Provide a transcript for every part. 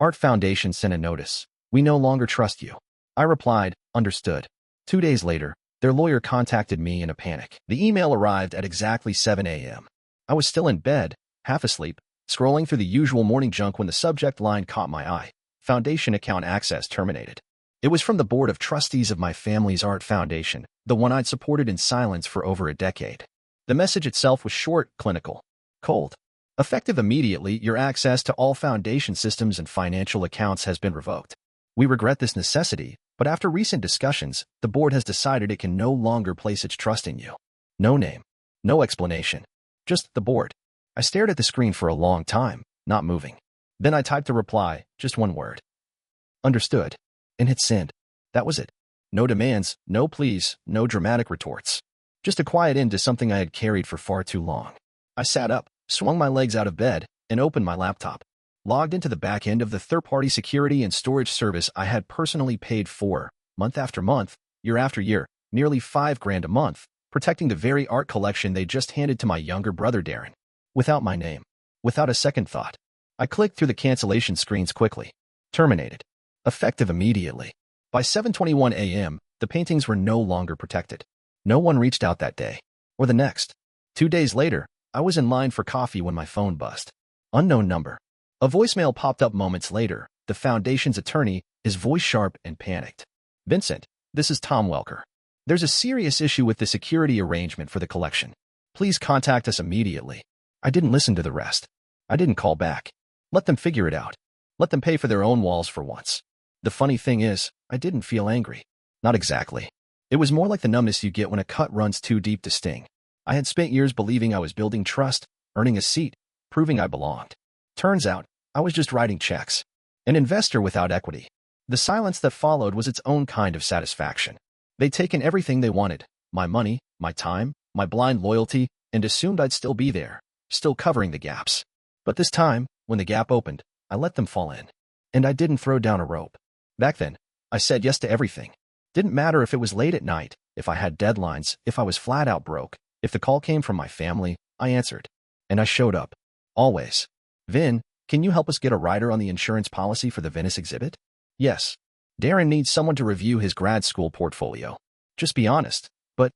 Art Foundation sent a notice. We no longer trust you. I replied, understood. 2 days later, their lawyer contacted me in a panic. The email arrived at exactly 7 a.m. I was still in bed, half asleep, scrolling through the usual morning junk when the subject line caught my eye. Foundation account access terminated. It was from the board of trustees of my family's art foundation, the one I'd supported in silence for over a decade. The message itself was short, clinical, cold. Effective immediately, your access to all foundation systems and financial accounts has been revoked. We regret this necessity, but after recent discussions, the board has decided it can no longer place its trust in you. No name, no explanation, just the board. I stared at the screen for a long time, not moving. Then I typed a reply, just one word. Understood. And hit send. That was it. No demands, no pleas, no dramatic retorts. Just a quiet end to something I had carried for far too long. I sat up, swung my legs out of bed, and opened my laptop. Logged into the back end of the third-party security and storage service I had personally paid for, month after month, year after year, nearly $5,000 a month, protecting the very art collection they just handed to my younger brother Darren. Without my name. Without a second thought. I clicked through the cancellation screens quickly. Terminated. Effective immediately. By 7:21 a.m., the paintings were no longer protected. No one reached out that day. Or the next. 2 days later, I was in line for coffee when my phone buzzed. Unknown number. A voicemail popped up moments later. The foundation's attorney, his voice sharp and panicked. Vincent, this is Tom Welker. There's a serious issue with the security arrangement for the collection. Please contact us immediately. I didn't listen to the rest. I didn't call back. Let them figure it out. Let them pay for their own walls for once. The funny thing is, I didn't feel angry. Not exactly. It was more like the numbness you get when a cut runs too deep to sting. I had spent years believing I was building trust, earning a seat, proving I belonged. Turns out, I was just writing checks. An investor without equity. The silence that followed was its own kind of satisfaction. They'd taken everything they wanted, my money, my time, my blind loyalty, and assumed I'd still be there, still covering the gaps. But this time, when the gap opened, I let them fall in. And I didn't throw down a rope. Back then, I said yes to everything. Didn't matter if it was late at night, if I had deadlines, if I was flat out broke, if the call came from my family, I answered. And I showed up. Always. Vin, can you help us get a rider on the insurance policy for the Venice exhibit? Yes. Darren needs someone to review his grad school portfolio. Just be honest, but,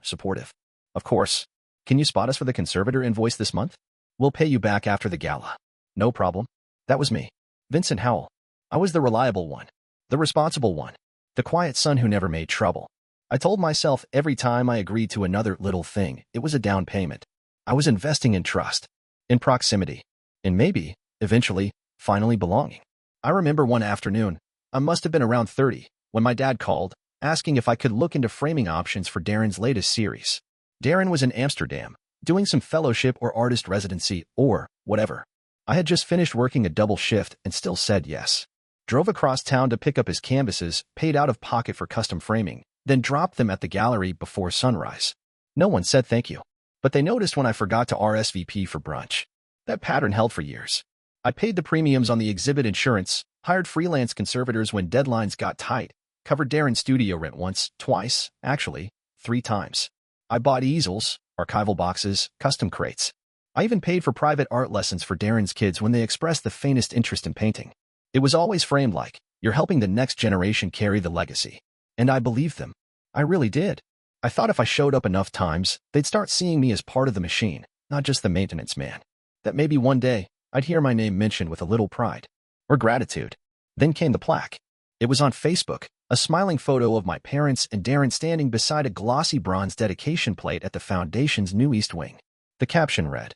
supportive. Of course. Can you spot us for the conservator invoice this month? We'll pay you back after the gala. No problem. That was me. Vincent Howell. I was the reliable one. The responsible one. The quiet son who never made trouble. I told myself every time I agreed to another little thing, it was a down payment. I was investing in trust, in proximity, and maybe, eventually, finally belonging. I remember one afternoon, I must have been around 30, when my dad called, asking if I could look into framing options for Darren's latest series. Darren was in Amsterdam, doing some fellowship or artist residency, or whatever. I had just finished working a double shift and still said yes. Drove across town to pick up his canvases, paid out of pocket for custom framing, then dropped them at the gallery before sunrise. No one said thank you, but they noticed when I forgot to RSVP for brunch. That pattern held for years. I paid the premiums on the exhibit insurance, hired freelance conservators when deadlines got tight, covered Darren's studio rent once, twice, actually, 3 times. I bought easels, archival boxes, custom crates. I even paid for private art lessons for Darren's kids when they expressed the faintest interest in painting. It was always framed like, you're helping the next generation carry the legacy. And I believed them. I really did. I thought if I showed up enough times, they'd start seeing me as part of the machine, not just the maintenance man. That maybe one day, I'd hear my name mentioned with a little pride. Or gratitude. Then came the plaque. It was on Facebook, a smiling photo of my parents and Darren standing beside a glossy bronze dedication plate at the Foundation's new East Wing. The caption read,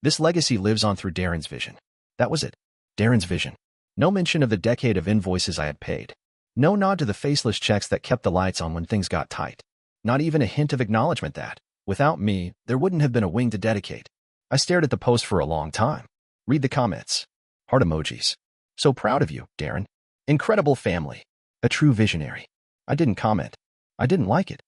"This legacy lives on through Darren's vision." That was it. Darren's vision. No mention of the decade of invoices I had paid. No nod to the faceless checks that kept the lights on when things got tight. Not even a hint of acknowledgement that, without me, there wouldn't have been a wing to dedicate. I stared at the post for a long time. Read the comments. Heart emojis. So proud of you, Darren. Incredible family. A true visionary. I didn't comment. I didn't like it.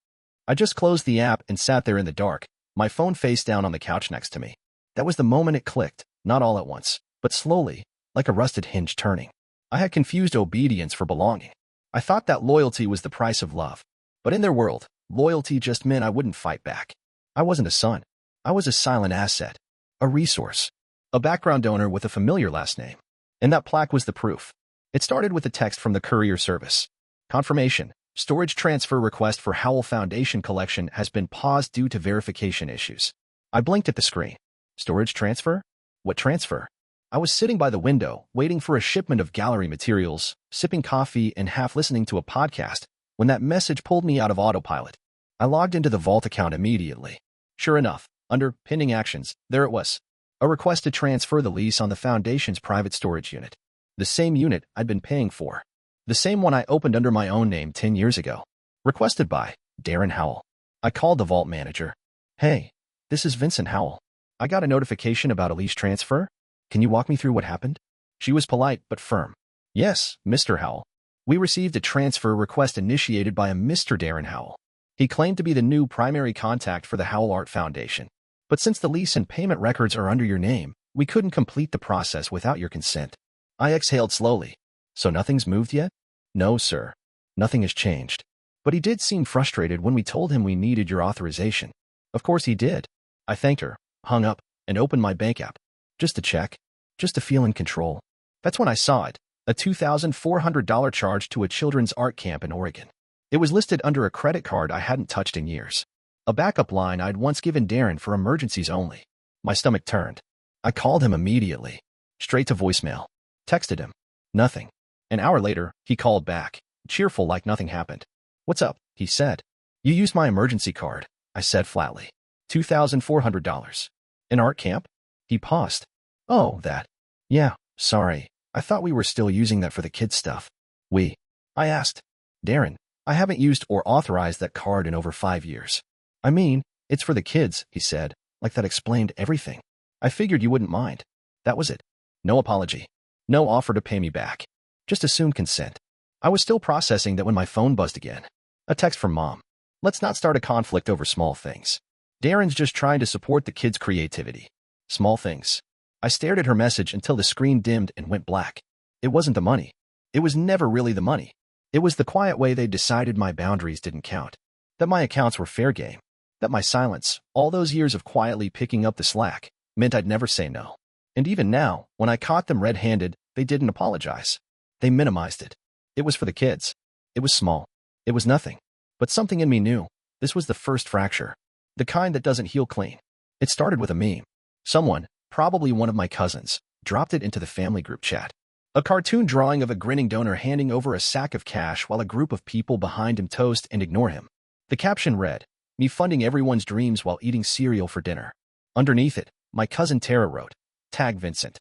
I just closed the app and sat there in the dark, my phone face down on the couch next to me. That was the moment it clicked, not all at once, but slowly, like a rusted hinge turning. I had confused obedience for belonging. I thought that loyalty was the price of love. But in their world, loyalty just meant I wouldn't fight back. I wasn't a son. I was a silent asset. A resource. A background donor with a familiar last name. And that plaque was the proof. It started with a text from the courier service. Confirmation. Storage transfer request for Howell Foundation collection has been paused due to verification issues. I blinked at the screen. Storage transfer? What transfer? I was sitting by the window, waiting for a shipment of gallery materials, sipping coffee and half listening to a podcast, when that message pulled me out of autopilot. I logged into the Vault account immediately. Sure enough, under Pending Actions, there it was. A request to transfer the lease on the Foundation's private storage unit. The same unit I'd been paying for. The same one I opened under my own name 10 years ago. Requested by Darren Howell. I called the Vault manager. Hey, this is Vincent Howell. I got a notification about a lease transfer. Can you walk me through what happened? She was polite but firm. Yes, Mr. Howell. We received a transfer request initiated by a Mr. Darren Howell. He claimed to be the new primary contact for the Howell Art Foundation. But since the lease and payment records are under your name, we couldn't complete the process without your consent. I exhaled slowly. So nothing's moved yet? No, sir. Nothing has changed. But he did seem frustrated when we told him we needed your authorization. Of course he did. I thanked her, hung up, and opened my bank app. Just to check. Just to feel in control. That's when I saw it. A $2,400 charge to a children's art camp in Oregon. It was listed under a credit card I hadn't touched in years. A backup line I'd once given Darren for emergencies only. My stomach turned. I called him immediately. Straight to voicemail. Texted him. Nothing. An hour later, he called back, cheerful like nothing happened. What's up? He said. You used my emergency card, I said flatly. $2,400. An art camp? He paused. Oh, that. Yeah, sorry. I thought we were still using that for the kids' stuff. I asked. Darren, I haven't used or authorized that card in over 5 years. I mean, it's for the kids, he said, like that explained everything. I figured you wouldn't mind. That was it. No apology. No offer to pay me back. Just assumed consent. I was still processing that when my phone buzzed again. A text from Mom. Let's not start a conflict over small things. Darren's just trying to support the kids' creativity. Small things. I stared at her message until the screen dimmed and went black. It wasn't the money. It was never really the money. It was the quiet way they decided my boundaries didn't count. That my accounts were fair game. That my silence, all those years of quietly picking up the slack, meant I'd never say no. And even now, when I caught them red-handed, they didn't apologize. They minimized it. It was for the kids. It was small. It was nothing. But something in me knew. This was the first fracture. The kind that doesn't heal clean. It started with a meme. Someone, probably one of my cousins, dropped it into the family group chat. A cartoon drawing of a grinning donor handing over a sack of cash while a group of people behind him toast and ignore him. The caption read, "Me funding everyone's dreams while eating cereal for dinner." Underneath it, my cousin Tara wrote, "Tag Vincent."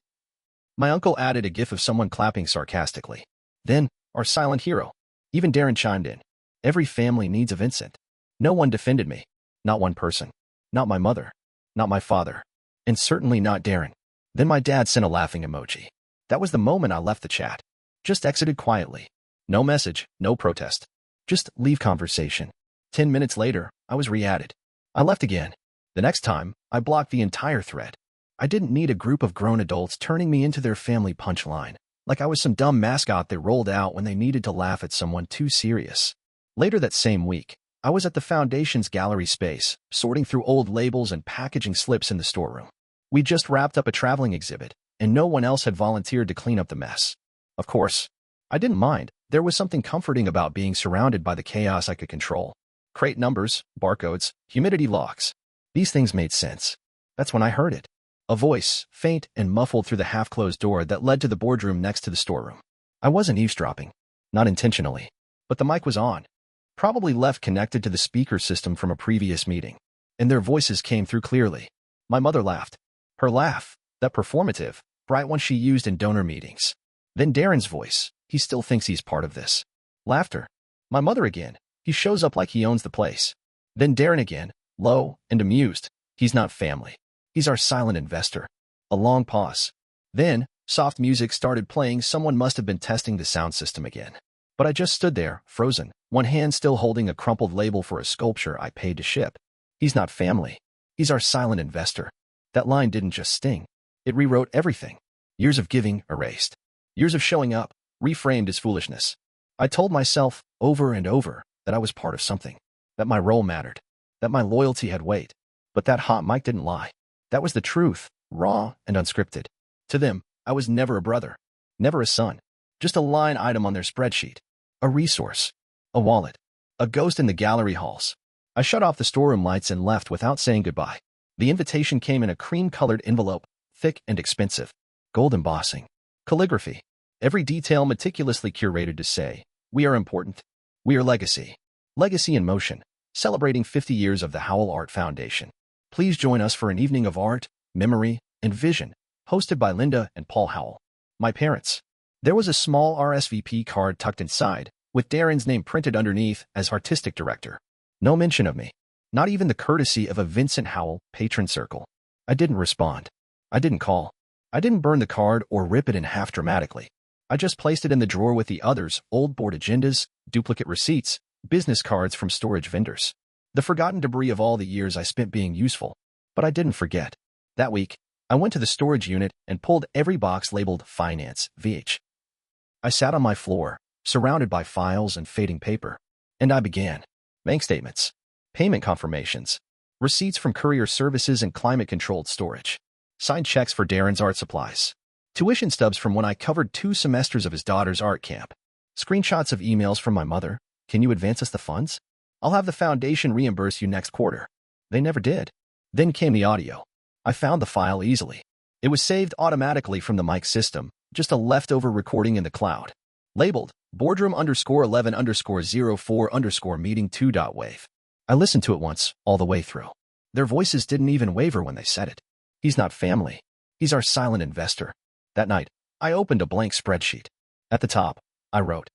My uncle added a gif of someone clapping sarcastically. Then, our silent hero. Even Darren chimed in. Every family needs a Vincent. No one defended me. Not one person. Not my mother. Not my father. And certainly not Darren. Then my dad sent a laughing emoji. That was the moment I left the chat. Just exited quietly. No message, no protest. Just leave conversation. 10 minutes later, I was re-added. I left again. The next time, I blocked the entire thread. I didn't need a group of grown adults turning me into their family punchline, like I was some dumb mascot they rolled out when they needed to laugh at someone too serious. Later that same week, I was at the Foundation's gallery space, sorting through old labels and packaging slips in the storeroom. We just wrapped up a traveling exhibit, and no one else had volunteered to clean up the mess. Of course, I didn't mind. There was something comforting about being surrounded by the chaos I could control. Crate numbers, barcodes, humidity logs. These things made sense. That's when I heard it. A voice, faint and muffled through the half-closed door that led to the boardroom next to the storeroom. I wasn't eavesdropping. Not intentionally. But the mic was on. Probably left connected to the speaker system from a previous meeting. And their voices came through clearly. My mother laughed. Her laugh, that performative, bright one she used in donor meetings. Then Darren's voice. He still thinks he's part of this. Laughter. My mother again. He shows up like he owns the place. Then Darren again, low and amused. He's not family. He's our silent investor. A long pause. Then, soft music started playing. Someone must have been testing the sound system again. But I just stood there, frozen, one hand still holding a crumpled label for a sculpture I paid to ship. He's not family. He's our silent investor. That line didn't just sting. It rewrote everything. Years of giving erased. Years of showing up, reframed as foolishness. I told myself, over and over, that I was part of something. That my role mattered. That my loyalty had weight. But that hot mic didn't lie. That was the truth, raw and unscripted. To them, I was never a brother. Never a son. Just a line item on their spreadsheet. A resource. A wallet. A ghost in the gallery halls. I shut off the storeroom lights and left without saying goodbye. The invitation came in a cream-colored envelope, thick and expensive. Gold embossing. Calligraphy. Every detail meticulously curated to say, "We are important. We are legacy. Legacy in motion. Celebrating 50 years of the Howell Art Foundation. Please join us for an evening of art, memory, and vision, hosted by Linda and Paul Howell, my parents." There was a small RSVP card tucked inside, with Darren's name printed underneath as artistic director. No mention of me. Not even the courtesy of a Vincent Howell patron circle. I didn't respond. I didn't call. I didn't burn the card or rip it in half dramatically. I just placed it in the drawer with the others, old board agendas, duplicate receipts, business cards from storage vendors. The forgotten debris of all the years I spent being useful. But I didn't forget. That week, I went to the storage unit and pulled every box labeled Finance, VH. I sat on my floor, surrounded by files and fading paper, and I began. Bank statements, payment confirmations, receipts from courier services and climate-controlled storage, signed checks for Darren's art supplies, tuition stubs from when I covered 2 semesters of his daughter's art camp, screenshots of emails from my mother. "Can you advance us the funds? I'll have the foundation reimburse you next quarter." They never did. Then came the audio. I found the file easily. It was saved automatically from the mic system, just a leftover recording in the cloud. Labeled, boardroom_11_04_meeting2.wave. I listened to it once, all the way through. Their voices didn't even waver when they said it. "He's not family. He's our silent investor." That night, I opened a blank spreadsheet. At the top, I wrote,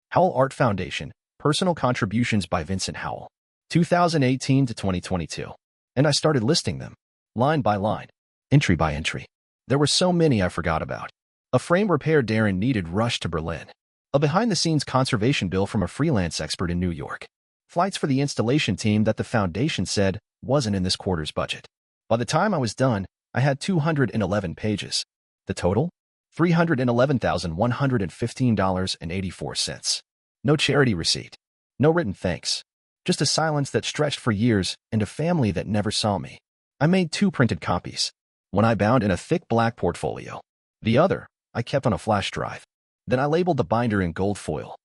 Howell Art Foundation, Personal Contributions by Vincent Howell, 2018 to 2022. And I started listing them, line by line, entry by entry. There were so many I forgot about. A frame repair Darren needed rushed to Berlin. A behind-the-scenes conservation bill from a freelance expert in New York. Flights for the installation team that the foundation said wasn't in this quarter's budget. By the time I was done, I had 211 pages. The total? $311,115.84. No charity receipt. No written thanks. Just a silence that stretched for years and a family that never saw me. I made 2 printed copies. One I bound in a thick black portfolio. The other, I kept on a flash drive. Then I labeled the binder in gold foil.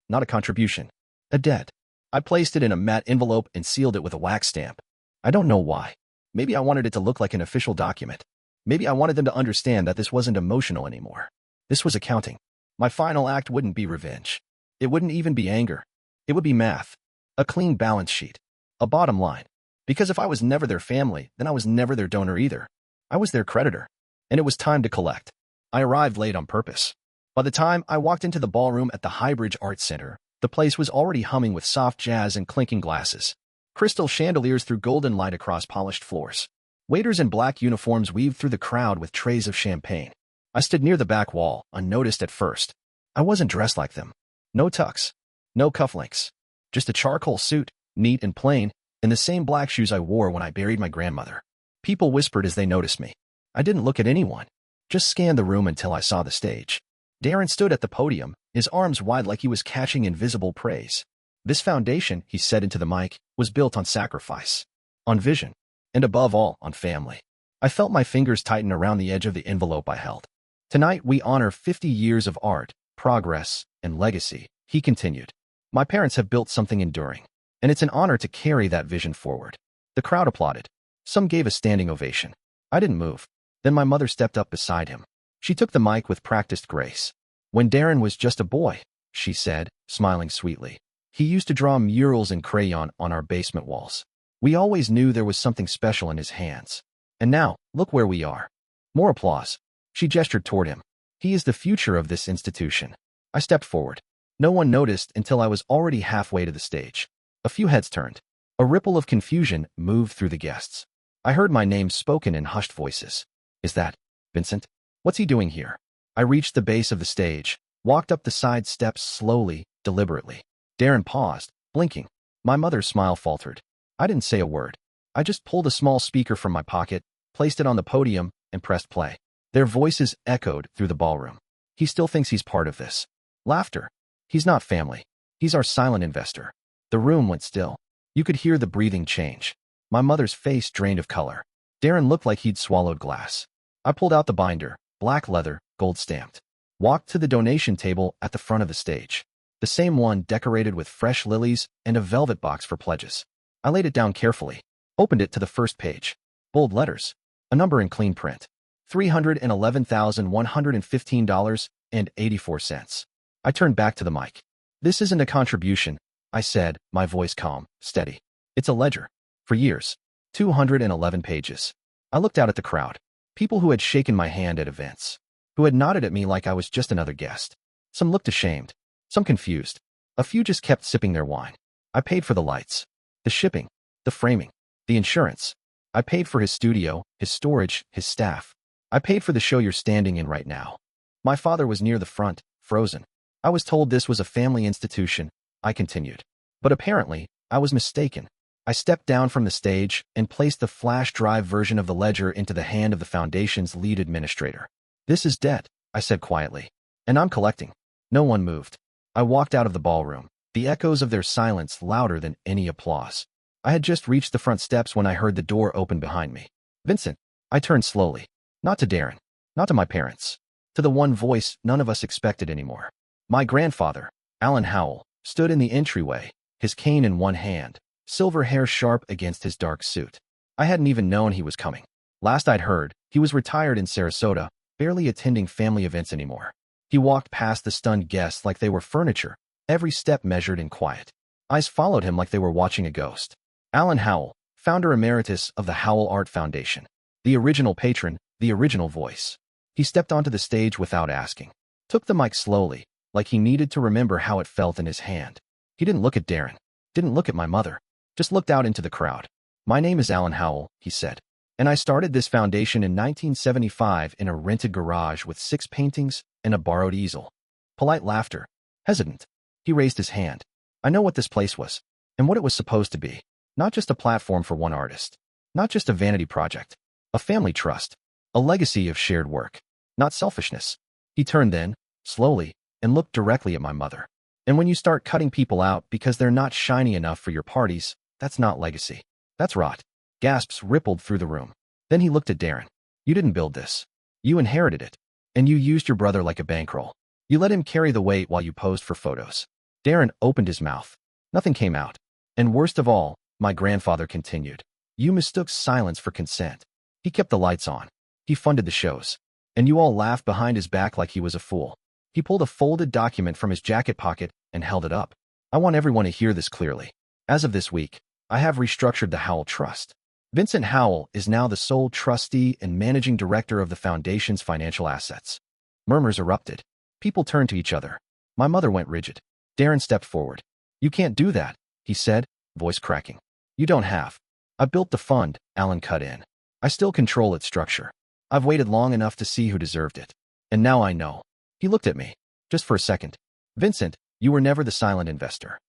Not a contribution. A debt. I placed it in a matte envelope and sealed it with a wax stamp. I don't know why. Maybe I wanted it to look like an official document. Maybe I wanted them to understand that this wasn't emotional anymore. This was accounting. My final act wouldn't be revenge. It wouldn't even be anger. It would be math. A clean balance sheet. A bottom line. Because if I was never their family, then I was never their donor either. I was their creditor. And it was time to collect. I arrived late on purpose. By the time I walked into the ballroom at the Highbridge Art Center, the place was already humming with soft jazz and clinking glasses. Crystal chandeliers threw golden light across polished floors. Waiters in black uniforms weaved through the crowd with trays of champagne. I stood near the back wall, unnoticed at first. I wasn't dressed like them. No tux. No cufflinks. Just a charcoal suit, neat and plain, and the same black shoes I wore when I buried my grandmother. People whispered as they noticed me. I didn't look at anyone. Just scanned the room until I saw the stage. Darren stood at the podium, his arms wide like he was catching invisible praise. This foundation, he said into the mic, was built on sacrifice. On vision. And above all, on family. I felt my fingers tighten around the edge of the envelope I held. Tonight we honor 50 years of art, progress, and legacy, he continued. My parents have built something enduring, and it's an honor to carry that vision forward. The crowd applauded. Some gave a standing ovation. I didn't move. Then my mother stepped up beside him. She took the mic with practiced grace. When Darren was just a boy, she said, smiling sweetly, he used to draw murals in crayon on our basement walls. We always knew there was something special in his hands. And now, look where we are. More applause. She gestured toward him. He is the future of this institution. I stepped forward. No one noticed until I was already halfway to the stage. A few heads turned. A ripple of confusion moved through the guests. I heard my name spoken in hushed voices. Is that Vincent? What's he doing here? I reached the base of the stage, walked up the side steps slowly, deliberately. Darren paused, blinking. My mother's smile faltered. I didn't say a word. I just pulled a small speaker from my pocket, placed it on the podium, and pressed play. Their voices echoed through the ballroom. He still thinks he's part of this. Laughter. He's not family. He's our silent investor. The room went still. You could hear the breathing change. My mother's face drained of color. Darren looked like he'd swallowed glass. I pulled out the binder, black leather, gold stamped. walked to the donation table at the front of the stage, the same one decorated with fresh lilies and a velvet box for pledges. I laid it down carefully, opened it to the first page. Bold letters, a number in clean print. $311,115.84. I turned back to the mic. This isn't a contribution, I said, my voice calm, steady. It's a ledger. For years. 211 pages. I looked out at the crowd. People who had shaken my hand at events. Who had nodded at me like I was just another guest. Some looked ashamed. Some confused. A few just kept sipping their wine. I paid for the lights. The shipping. The framing. The insurance. I paid for his studio, his storage, his staff. I paid for the show you're standing in right now. My father was near the front, frozen. I was told this was a family institution, I continued. But apparently, I was mistaken. I stepped down from the stage and placed the flash drive version of the ledger into the hand of the foundation's lead administrator. This is debt, I said quietly. And I'm collecting. No one moved. I walked out of the ballroom, the echoes of their silence louder than any applause. I had just reached the front steps when I heard the door open behind me. Vincent. I turned slowly. Not to Darren. Not to my parents. To the one voice none of us expected anymore. My grandfather, Alan Howell, stood in the entryway, his cane in one hand, silver hair sharp against his dark suit. I hadn't even known he was coming. Last I'd heard, he was retired in Sarasota, barely attending family events anymore. He walked past the stunned guests like they were furniture, every step measured in quiet. Eyes followed him like they were watching a ghost. Alan Howell, founder emeritus of the Howell Art Foundation. The original patron, the original voice. He stepped onto the stage without asking. Took the mic slowly, like he needed to remember how it felt in his hand. He didn't look at Darren. Didn't look at my mother. Just looked out into the crowd. My name is Alan Howell, he said. And I started this foundation in 1975 in a rented garage with 6 paintings and a borrowed easel. Polite laughter. Hesitant. He raised his hand. I know what this place was. And what it was supposed to be. Not just a platform for one artist. Not just a vanity project. A family trust. A legacy of shared work. Not selfishness. He turned then, slowly, and looked directly at my mother. And when you start cutting people out because they're not shiny enough for your parties, that's not legacy. That's rot. Gasps rippled through the room. Then he looked at Darren. You didn't build this. You inherited it. And you used your brother like a bankroll. You let him carry the weight while you posed for photos. Darren opened his mouth. Nothing came out. And worst of all, my grandfather continued. You mistook silence for consent. He kept the lights on. He funded the shows. And you all laughed behind his back like he was a fool. He pulled a folded document from his jacket pocket and held it up. I want everyone to hear this clearly. As of this week, I have restructured the Howell Trust. Vincent Howell is now the sole trustee and managing director of the foundation's financial assets. Murmurs erupted. People turned to each other. My mother went rigid. Darren stepped forward. You can't do that, he said, voice cracking. You don't have. I built the fund, Alan cut in. I still control its structure. I've waited long enough to see who deserved it. And now I know. He looked at me. Just for a second. Vincent, you were never the silent investor.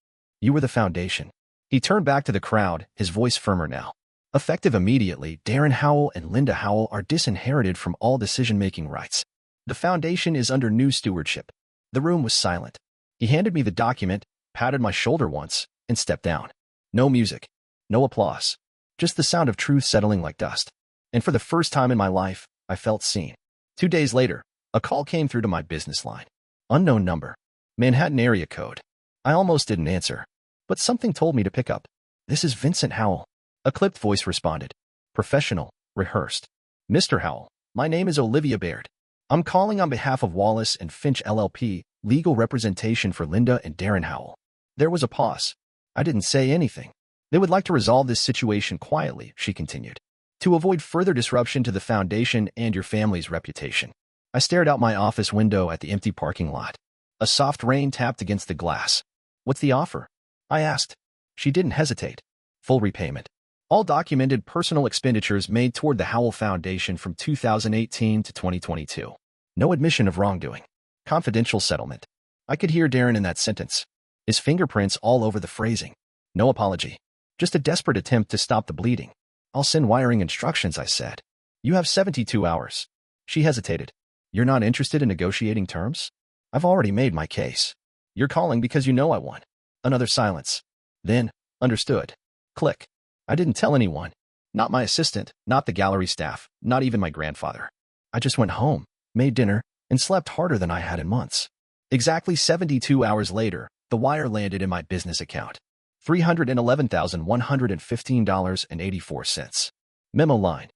You were the foundation. He turned back to the crowd, his voice firmer now. Effective immediately, Darren Howell and Linda Howell are disinherited from all decision-making rights. The foundation is under new stewardship. The room was silent. He handed me the document, patted my shoulder once, and stepped down. No music. No applause. Just the sound of truth settling like dust. And for the first time in my life, I felt seen. 2 days later, a call came through to my business line. Unknown number. Manhattan area code. I almost didn't answer. But something told me to pick up. This is Vincent Howell. A clipped voice responded. Professional, rehearsed. Mr. Howell, my name is Olivia Baird. I'm calling on behalf of Wallace and Finch LLP, legal representation for Linda and Darren Howell. There was a pause. I didn't say anything. They would like to resolve this situation quietly, she continued, to avoid further disruption to the foundation and your family's reputation. I stared out my office window at the empty parking lot. A soft rain tapped against the glass. What's the offer? I asked. She didn't hesitate. Full repayment. All documented personal expenditures made toward the Howell Foundation from 2018 to 2022. No admission of wrongdoing. Confidential settlement. I could hear Darren in that sentence. His fingerprints all over the phrasing. No apology. Just a desperate attempt to stop the bleeding. I'll send wiring instructions, I said. You have 72 hours. She hesitated. You're not interested in negotiating terms? I've already made my case. You're calling because you know I won. Another silence. Then, understood. Click. I didn't tell anyone. Not my assistant, not the gallery staff, not even my grandfather. I just went home, made dinner, and slept harder than I had in months. Exactly 72 hours later, the wire landed in my business account. $311,115.84. Memo line.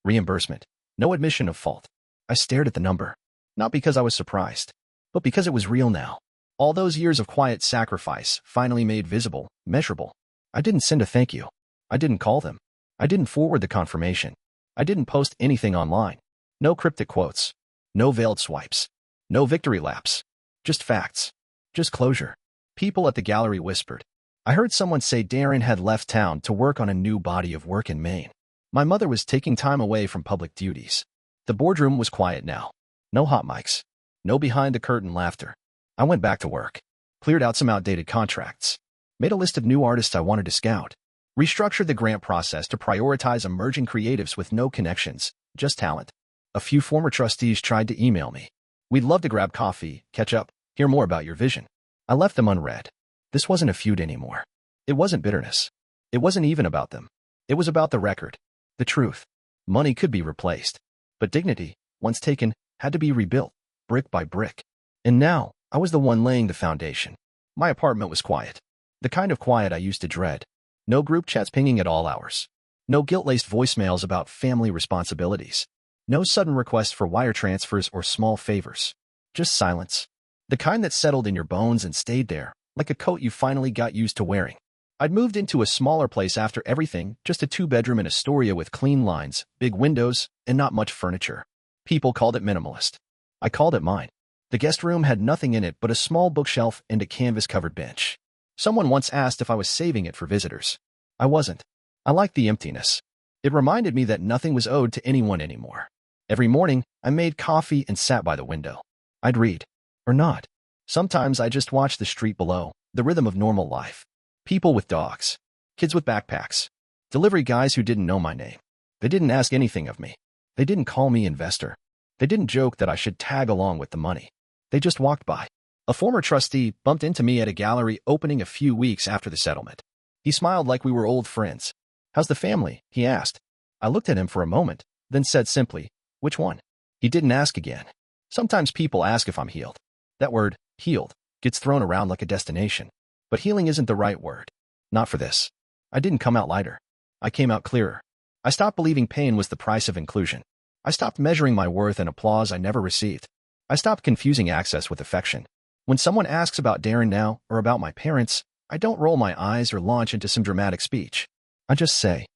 Reimbursement. No admission of fault. I stared at the number. Not because I was surprised, but because it was real now. All those years of quiet sacrifice finally made visible, measurable. I didn't send a thank you. I didn't call them. I didn't forward the confirmation. I didn't post anything online. No cryptic quotes. No veiled swipes. No victory laps. Just facts. Just closure. People at the gallery whispered. I heard someone say Darren had left town to work on a new body of work in Maine. My mother was taking time away from public duties. The boardroom was quiet now. No hot mics. No behind-the-curtain laughter. I went back to work. Cleared out some outdated contracts. Made a list of new artists I wanted to scout. Restructured the grant process to prioritize emerging creatives with no connections, just talent. A few former trustees tried to email me. We'd love to grab coffee, catch up, hear more about your vision. I left them unread. This wasn't a feud anymore. It wasn't bitterness. It wasn't even about them. It was about the record. The truth. Money could be replaced. But dignity, once taken, had to be rebuilt, brick by brick. And now, I was the one laying the foundation. My apartment was quiet. The kind of quiet I used to dread. No group chats pinging at all hours. No guilt-laced voicemails about family responsibilities. No sudden requests for wire transfers or small favors. Just silence. The kind that settled in your bones and stayed there, like a coat you finally got used to wearing. I'd moved into a smaller place after everything, just a 2-bedroom in Astoria with clean lines, big windows, and not much furniture. People called it minimalist. I called it mine. The guest room had nothing in it but a small bookshelf and a canvas-covered bench. Someone once asked if I was saving it for visitors. I wasn't. I liked the emptiness. It reminded me that nothing was owed to anyone anymore. Every morning, I made coffee and sat by the window. I'd read. Or not. Sometimes I just watched the street below, the rhythm of normal life. People with dogs. Kids with backpacks. Delivery guys who didn't know my name. They didn't ask anything of me. They didn't call me investor. They didn't joke that I should tag along with the money. They just walked by. A former trustee bumped into me at a gallery opening a few weeks after the settlement. He smiled like we were old friends. How's the family? He asked. I looked at him for a moment, then said simply, which one? He didn't ask again. Sometimes people ask if I'm healed. That word, healed, gets thrown around like a destination. But healing isn't the right word. Not for this. I didn't come out lighter. I came out clearer. I stopped believing pain was the price of inclusion. I stopped measuring my worth in applause I never received. I stopped confusing access with affection. When someone asks about Darren now or about my parents, I don't roll my eyes or launch into some dramatic speech. I just say,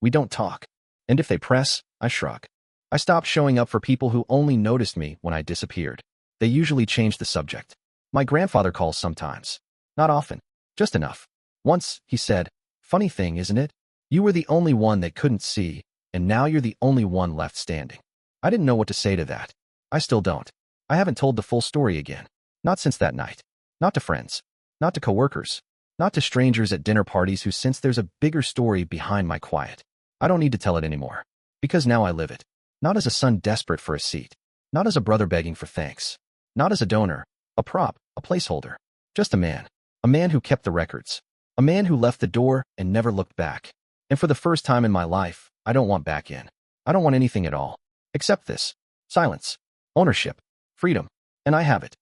we don't talk. And if they press, I shrug. I stopped showing up for people who only noticed me when I disappeared. They usually changed the subject. My grandfather calls sometimes. Not often. Just enough. Once, he said, funny thing, isn't it? You were the only one they couldn't see, and now you're the only one left standing. I didn't know what to say to that. I still don't. I haven't told the full story again. Not since that night. Not to friends. Not to coworkers. Not to strangers at dinner parties who sense there's a bigger story behind my quiet. I don't need to tell it anymore. Because now I live it. Not as a son desperate for a seat. Not as a brother begging for thanks. Not as a donor, a prop, a placeholder. Just a man. A man who kept the records. A man who left the door and never looked back. And for the first time in my life, I don't want back in. I don't want anything at all. Except this. Silence. Ownership. Freedom. And I have it.